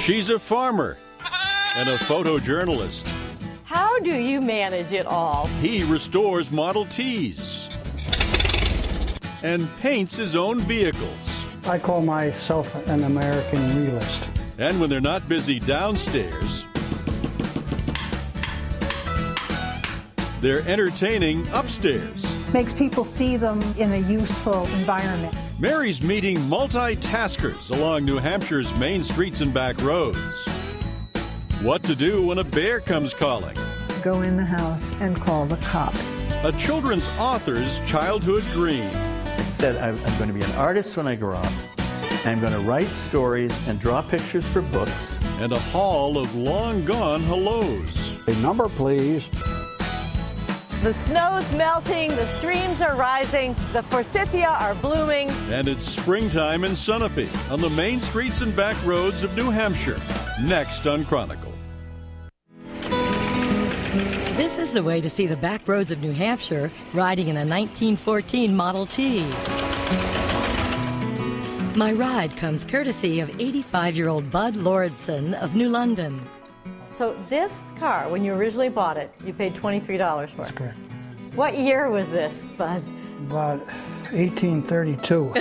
She's a farmer and a photojournalist. How do you manage it all? He restores Model Ts and paints his own vehicles. I call myself an American realist. And when they're not busy downstairs, they're entertaining upstairs. Makes people see them in a useful environment. Mary's meeting multitaskers along New Hampshire's main streets and back roads. What to do when a bear comes calling. Go in the house and call the cops. A children's author's childhood dream. I said I'm going to be an artist when I grow up. I'm going to write stories and draw pictures for books. And a hall of long-gone hellos. A number, please. The snow's melting, the streams are rising, the forsythia are blooming. And it's springtime in Sunapee on the main streets and back roads of New Hampshire. Next on Chronicle. This is the way to see the back roads of New Hampshire riding in a 1914 Model T. My ride comes courtesy of 85-year-old Bud Lordson of New London. So this car, when you originally bought it, you paid $23 for That's it. correct. What year was this, Bud? About 1832.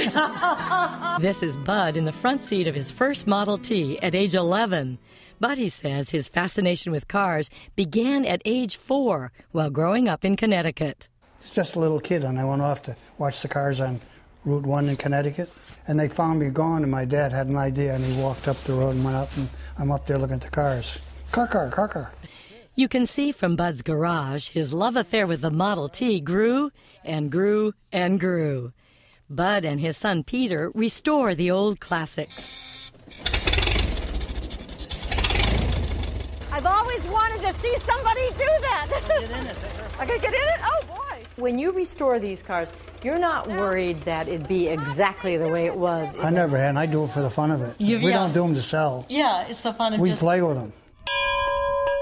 This is Bud in the front seat of his first Model T at age 11. Buddy says his fascination with cars began at age 4 while growing up in Connecticut. It's just a little kid, and I went off to watch the cars on Route 1 in Connecticut. And they found me gone, and my dad had an idea, and he walked up the road and went up, and I'm up there looking at the cars. Car. You can see from Bud's garage his love affair with the Model T grew and grew and grew. Bud and his son Peter restore the old classics. I've always wanted to see somebody do that. Get in it. I gotta get in it? Oh, boy. When you restore these cars, you're not worried that it'd be exactly the way it was. I never had, and I do it for the fun of it. We don't do them to sell. Yeah, it's the fun of We play with them.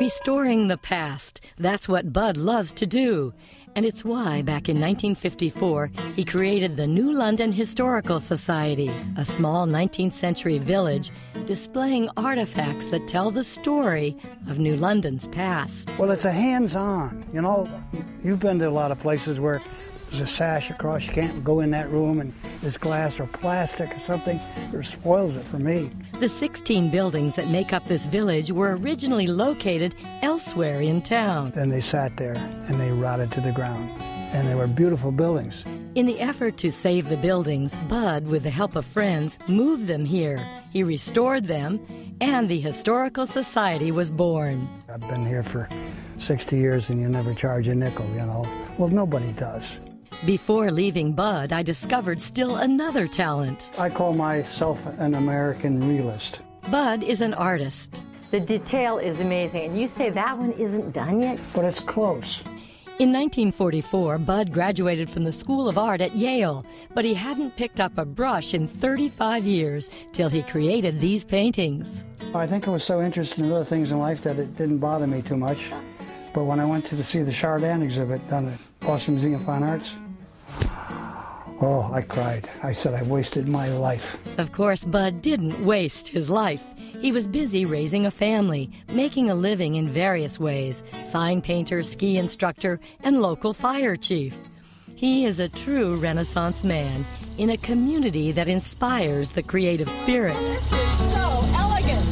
Restoring the past, that's what Bud loves to do. And it's why, back in 1954, he created the New London Historical Society, a small 19th century village displaying artifacts that tell the story of New London's past. Well, it's a hands-on. You know, you've been to a lot of places where there's a sash across, you can't go in that room, and there's glass or plastic or something. It spoils it for me. The 16 buildings that make up this village were originally located elsewhere in town. Then they sat there and they rotted to the ground. And they were beautiful buildings. In the effort to save the buildings, Bud, with the help of friends, moved them here. He restored them, and the Historical Society was born. I've been here for 60 years and you never charge a nickel, you know. Well, nobody does. Before leaving Bud, I discovered still another talent. I call myself an American realist. Bud is an artist. The detail is amazing. And you say that one isn't done yet? But it's close. In 1944, Bud graduated from the School of Art at Yale, but he hadn't picked up a brush in 35 years till he created these paintings. I think I was so interested in other things in life that it didn't bother me too much. But when I went to see the Chardin exhibit down at Boston Museum of Fine Arts, oh, I cried. I said I wasted my life. Of course, Bud didn't waste his life. He was busy raising a family, making a living in various ways, sign painter, ski instructor, and local fire chief. He is a true Renaissance man in a community that inspires the creative spirit. This is so elegant.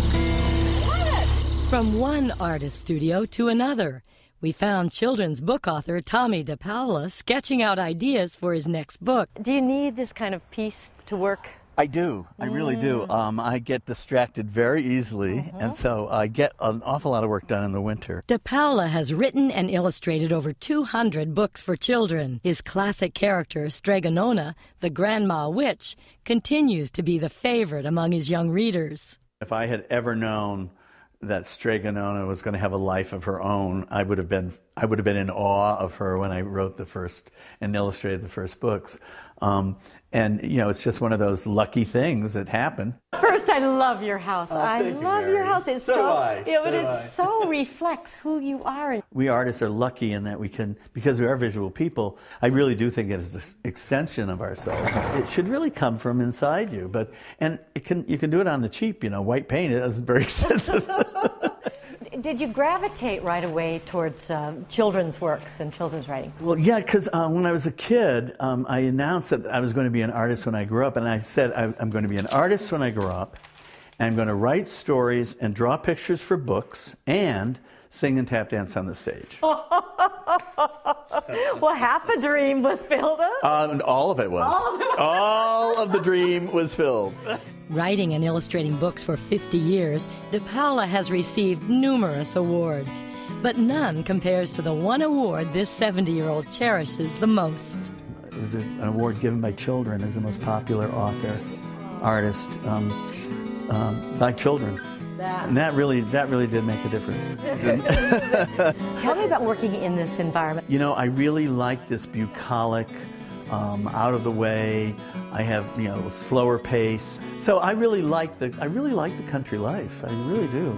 Love it. From one artist studio to another, we found children's book author Tommy DePaula sketching out ideas for his next book. Do you need this kind of piece to work? I do. I really do. I get distracted very easily, and so I get an awful lot of work done in the winter. DePaula has written and illustrated over 200 books for children. His classic character, Stregonona, the Grandma Witch, continues to be the favorite among his young readers. If I had ever known that Stregonona was going to have a life of her own, I would have been I would have been in awe of her when I wrote the first and illustrated the first books. And, you know, it's just one of those lucky things that happen. First, I love your house. I love your house. It's so reflects who you are. We artists are lucky in that we can, because we are visual people, I really do think it is an extension of ourselves. It should really come from inside you. And you can do it on the cheap, you know, white paint, it isn't very expensive. Did you gravitate right away towards children's works and children's writing? Well, yeah, because when I was a kid, I announced that I was going to be an artist when I grew up, and I said I'm going to be an artist when I grow up, and I'm going to write stories and draw pictures for books and sing and tap dance on the stage. Well, half a dream was filled up. And all of it was. All of the dream was filled. Writing and illustrating books for 50 years, De Paula has received numerous awards. But none compares to the one award this 70-year-old cherishes the most. It was an award given by children as the most popular author, artist, by children. And that really did make a difference. Tell me about working in this environment. You know, I really like this bucolic, out of the way. I have, you know, slower pace. So I really like the country life. I really do.